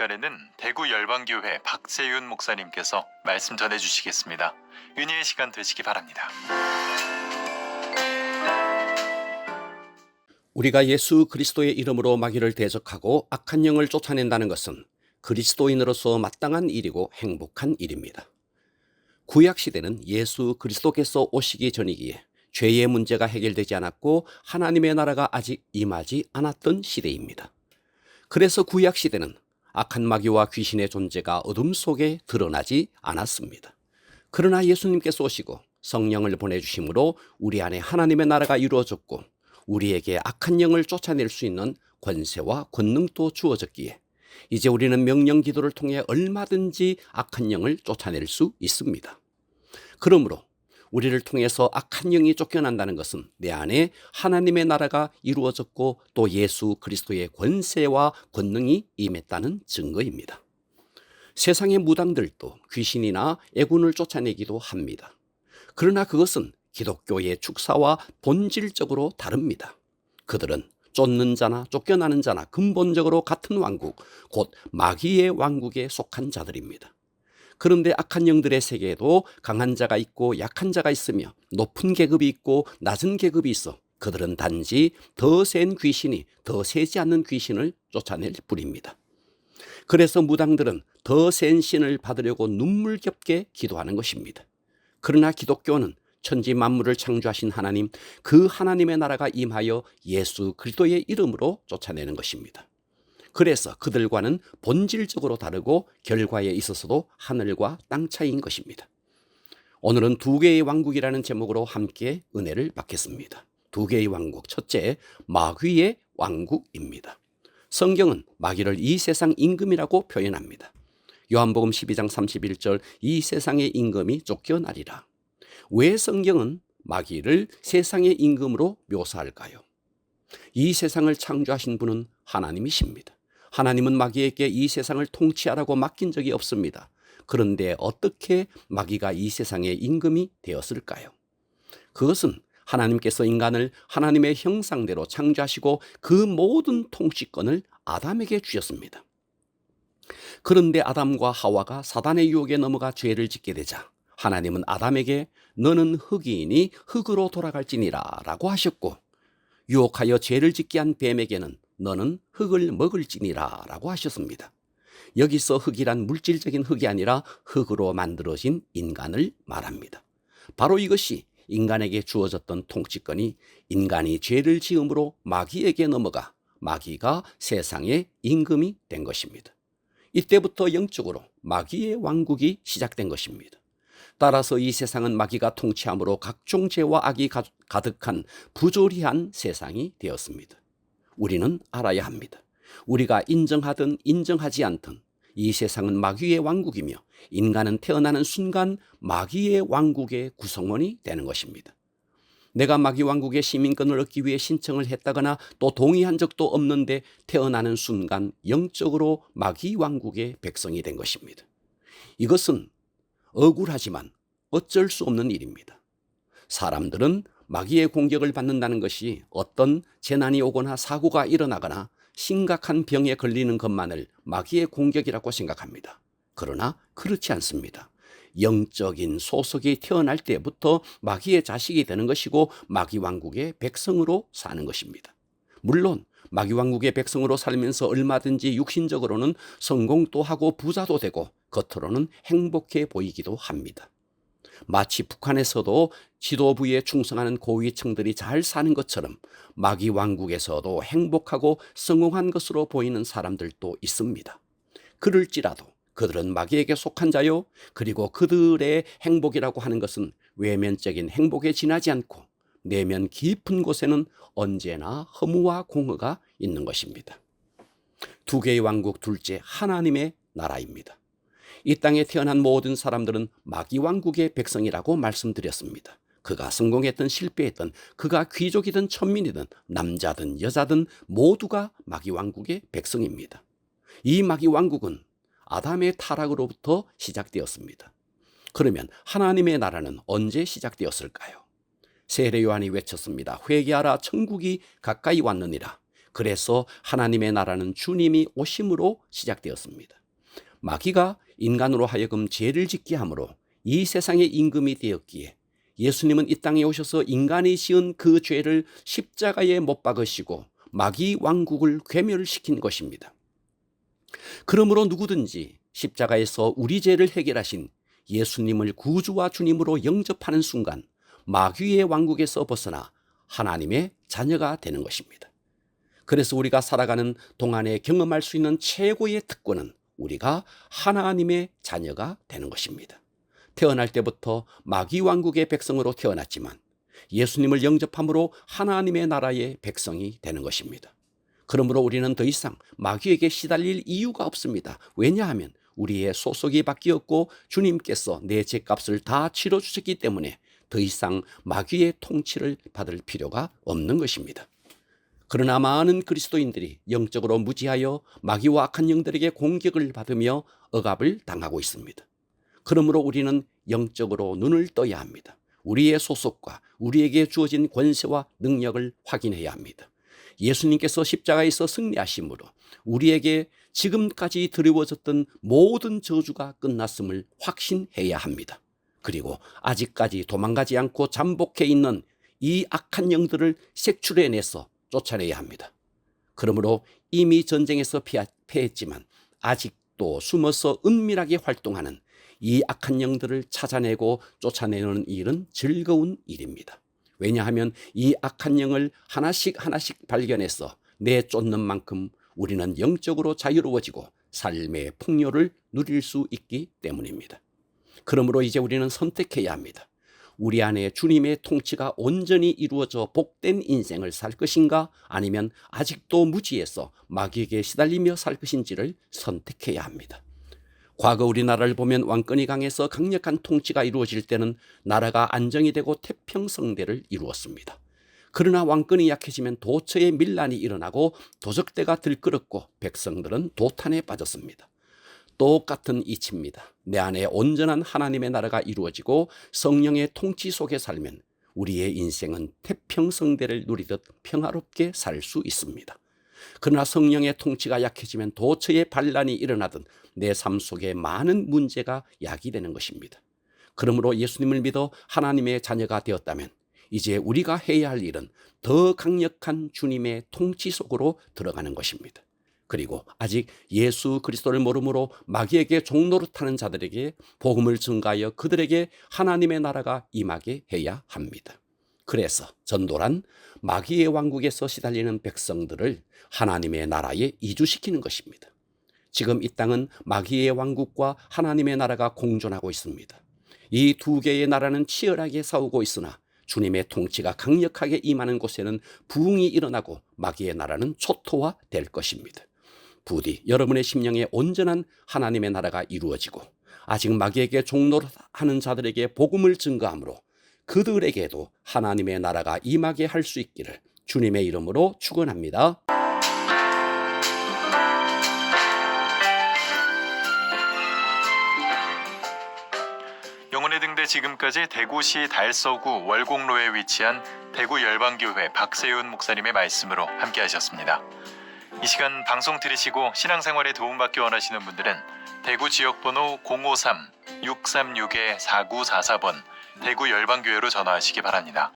시간에는 대구 열방교회 박세윤 목사님께서 말씀 전해주시겠습니다. 은혜의 시간 되시기 바랍니다. 우리가 예수 그리스도의 이름으로 마귀를 대적하고 악한 영을 쫓아낸다는 것은 그리스도인으로서 마땅한 일이고 행복한 일입니다. 구약시대는 예수 그리스도께서 오시기 전이기에 죄의 문제가 해결되지 않았고 하나님의 나라가 아직 임하지 않았던 시대입니다. 그래서 구약시대는 악한 마귀와 귀신의 존재가 어둠 속에 드러나지 않았습니다. 그러나 예수님께서 오시고 성령을 보내주심으로 우리 안에 하나님의 나라가 이루어졌고 우리에게 악한 영을 쫓아낼 수 있는 권세와 권능도 주어졌기에 이제 우리는 명령 기도를 통해 얼마든지 악한 영을 쫓아낼 수 있습니다. 그러므로 우리를 통해서 악한 영이 쫓겨난다는 것은 내 안에 하나님의 나라가 이루어졌고 또 예수 그리스도의 권세와 권능이 임했다는 증거입니다. 세상의 무당들도 귀신이나 애군을 쫓아내기도 합니다. 그러나 그것은 기독교의 축사와 본질적으로 다릅니다. 그들은 쫓는 자나 쫓겨나는 자나 근본적으로 같은 왕국, 곧 마귀의 왕국에 속한 자들입니다. 그런데 악한 영들의 세계에도 강한 자가 있고 약한 자가 있으며 높은 계급이 있고 낮은 계급이 있어 그들은 단지 더 센 귀신이 더 세지 않는 귀신을 쫓아낼 뿐입니다. 그래서 무당들은 더 센 신을 받으려고 눈물겹게 기도하는 것입니다. 그러나 기독교는 천지 만물을 창조하신 하나님, 그 하나님의 나라가 임하여 예수 그리스도의 이름으로 쫓아내는 것입니다. 그래서 그들과는 본질적으로 다르고 결과에 있어서도 하늘과 땅 차이인 것입니다. 오늘은 두 개의 왕국이라는 제목으로 함께 은혜를 받겠습니다. 두 개의 왕국, 첫째, 마귀의 왕국입니다. 성경은 마귀를 이 세상 임금이라고 표현합니다. 요한복음 12장 31절, 이 세상의 임금이 쫓겨나리라. 왜 성경은 마귀를 세상의 임금으로 묘사할까요? 이 세상을 창조하신 분은 하나님이십니다. 하나님은 마귀에게 이 세상을 통치하라고 맡긴 적이 없습니다. 그런데 어떻게 마귀가 이 세상의 임금이 되었을까요? 그것은 하나님께서 인간을 하나님의 형상대로 창조하시고 그 모든 통치권을 아담에게 주셨습니다. 그런데 아담과 하와가 사단의 유혹에 넘어가 죄를 짓게 되자 하나님은 아담에게 너는 흙이니 흙으로 돌아갈지니라 라고 하셨고, 유혹하여 죄를 짓게 한 뱀에게는 너는 흙을 먹을지니라 라고 하셨습니다. 여기서 흙이란 물질적인 흙이 아니라 흙으로 만들어진 인간을 말합니다. 바로 이것이 인간에게 주어졌던 통치권이 인간이 죄를 지음으로 마귀에게 넘어가 마귀가 세상의 임금이 된 것입니다. 이때부터 영적으로 마귀의 왕국이 시작된 것입니다. 따라서 이 세상은 마귀가 통치함으로 각종 죄와 악이 가득한 부조리한 세상이 되었습니다. 우리는 알아야 합니다. 우리가 인정하든 인정하지 않든 이 세상은 마귀의 왕국이며 인간은 태어나는 순간 마귀의 왕국의 구성원이 되는 것입니다. 내가 마귀 왕국의 시민권을 얻기 위해 신청을 했다거나 또 동의한 적도 없는데 태어나는 순간 영적으로 마귀 왕국의 백성이 된 것입니다. 이것은 억울하지만 어쩔 수 없는 일입니다. 사람들은 마귀의 공격을 받는다는 것이 어떤 재난이 오거나 사고가 일어나거나 심각한 병에 걸리는 것만을 마귀의 공격이라고 생각합니다. 그러나 그렇지 않습니다. 영적인 소속이 태어날 때부터 마귀의 자식이 되는 것이고 마귀 왕국의 백성으로 사는 것입니다. 물론 마귀 왕국의 백성으로 살면서 얼마든지 육신적으로는 성공도 하고 부자도 되고 겉으로는 행복해 보이기도 합니다. 마치 북한에서도 지도부에 충성하는 고위층들이 잘 사는 것처럼 마귀 왕국에서도 행복하고 성공한 것으로 보이는 사람들도 있습니다. 그럴지라도 그들은 마귀에게 속한 자요, 그리고 그들의 행복이라고 하는 것은 외면적인 행복에 지나지 않고 내면 깊은 곳에는 언제나 허무와 공허가 있는 것입니다. 두 개의 왕국 둘째, 하나님의 나라입니다. 이 땅에 태어난 모든 사람들은 마귀 왕국의 백성이라고 말씀드렸습니다. 그가 성공했든 실패했든, 그가 귀족이든 천민이든 남자든 여자든 모두가 마귀 왕국의 백성입니다. 이 마귀 왕국은 아담의 타락으로부터 시작되었습니다. 그러면 하나님의 나라는 언제 시작되었을까요? 세례 요한이 외쳤습니다. 회개하라, 천국이 가까이 왔느니라. 그래서 하나님의 나라는 주님이 오심으로 시작되었습니다. 마귀가 인간으로 하여금 죄를 짓게 함으로 이 세상의 임금이 되었기에 예수님은 이 땅에 오셔서 인간이 지은 그 죄를 십자가에 못 박으시고 마귀 왕국을 괴멸시킨 것입니다. 그러므로 누구든지 십자가에서 우리 죄를 해결하신 예수님을 구주와 주님으로 영접하는 순간 마귀의 왕국에서 벗어나 하나님의 자녀가 되는 것입니다. 그래서 우리가 살아가는 동안에 경험할 수 있는 최고의 특권은 우리가 하나님의 자녀가 되는 것입니다. 태어날 때부터 마귀 왕국의 백성으로 태어났지만 예수님을 영접함으로 하나님의 나라의 백성이 되는 것입니다. 그러므로 우리는 더 이상 마귀에게 시달릴 이유가 없습니다. 왜냐하면 우리의 소속이 바뀌었고 주님께서 내 죄값을 다 치러주셨기 때문에 더 이상 마귀의 통치를 받을 필요가 없는 것입니다. 그러나 많은 그리스도인들이 영적으로 무지하여 마귀와 악한 영들에게 공격을 받으며 억압을 당하고 있습니다. 그러므로 우리는 영적으로 눈을 떠야 합니다. 우리의 소속과 우리에게 주어진 권세와 능력을 확인해야 합니다. 예수님께서 십자가에서 승리하심으로 우리에게 지금까지 드리워졌던 모든 저주가 끝났음을 확신해야 합니다. 그리고 아직까지 도망가지 않고 잠복해 있는 이 악한 영들을 색출해내서 쫓아내야 합니다. 그러므로 이미 전쟁에서 패했지만 아직도 숨어서 은밀하게 활동하는 이 악한 영들을 찾아내고 쫓아내는 일은 즐거운 일입니다. 왜냐하면 이 악한 영을 하나씩 발견해서 내쫓는 만큼 우리는 영적으로 자유로워지고 삶의 풍요를 누릴 수 있기 때문입니다. 그러므로 이제 우리는 선택해야 합니다. 우리 안에 주님의 통치가 온전히 이루어져 복된 인생을 살 것인가, 아니면 아직도 무지해서 마귀에게 시달리며 살 것인지를 선택해야 합니다. 과거 우리나라를 보면 왕권이 강해서 강력한 통치가 이루어질 때는 나라가 안정이 되고 태평성대를 이루었습니다. 그러나 왕권이 약해지면 도처에 밀란이 일어나고 도적대가 들끓었고 백성들은 도탄에 빠졌습니다. 똑같은 이치입니다. 내 안에 온전한 하나님의 나라가 이루어지고 성령의 통치 속에 살면 우리의 인생은 태평성대를 누리듯 평화롭게 살 수 있습니다. 그러나 성령의 통치가 약해지면 도처에 반란이 일어나듯 내 삶 속에 많은 문제가 야기되는 것입니다. 그러므로 예수님을 믿어 하나님의 자녀가 되었다면 이제 우리가 해야 할 일은 더 강력한 주님의 통치 속으로 들어가는 것입니다. 그리고 아직 예수 그리스도를 모름으로 마귀에게 종노릇하는 자들에게 복음을 전가하여 그들에게 하나님의 나라가 임하게 해야 합니다. 그래서 전도란 마귀의 왕국에서 시달리는 백성들을 하나님의 나라에 이주시키는 것입니다. 지금 이 땅은 마귀의 왕국과 하나님의 나라가 공존하고 있습니다. 이 두 개의 나라는 치열하게 싸우고 있으나 주님의 통치가 강력하게 임하는 곳에는 부흥이 일어나고 마귀의 나라는 초토화될 것입니다. 부디 여러분의 심령에 온전한 하나님의 나라가 이루어지고 아직 마귀에게 종노릇하는 자들에게 복음을 증거함으로 그들에게도 하나님의 나라가 임하게 할 수 있기를 주님의 이름으로 축원합니다. 영혼의 등대 지금까지 대구시 달서구 월곡로에 위치한 대구 열방교회 박세윤 목사님의 말씀으로 함께 하셨습니다. 이 시간 방송 들으시고 신앙생활에 도움받기 원하시는 분들은 대구 지역번호 053-636-4944번 대구 열방교회로 전화하시기 바랍니다.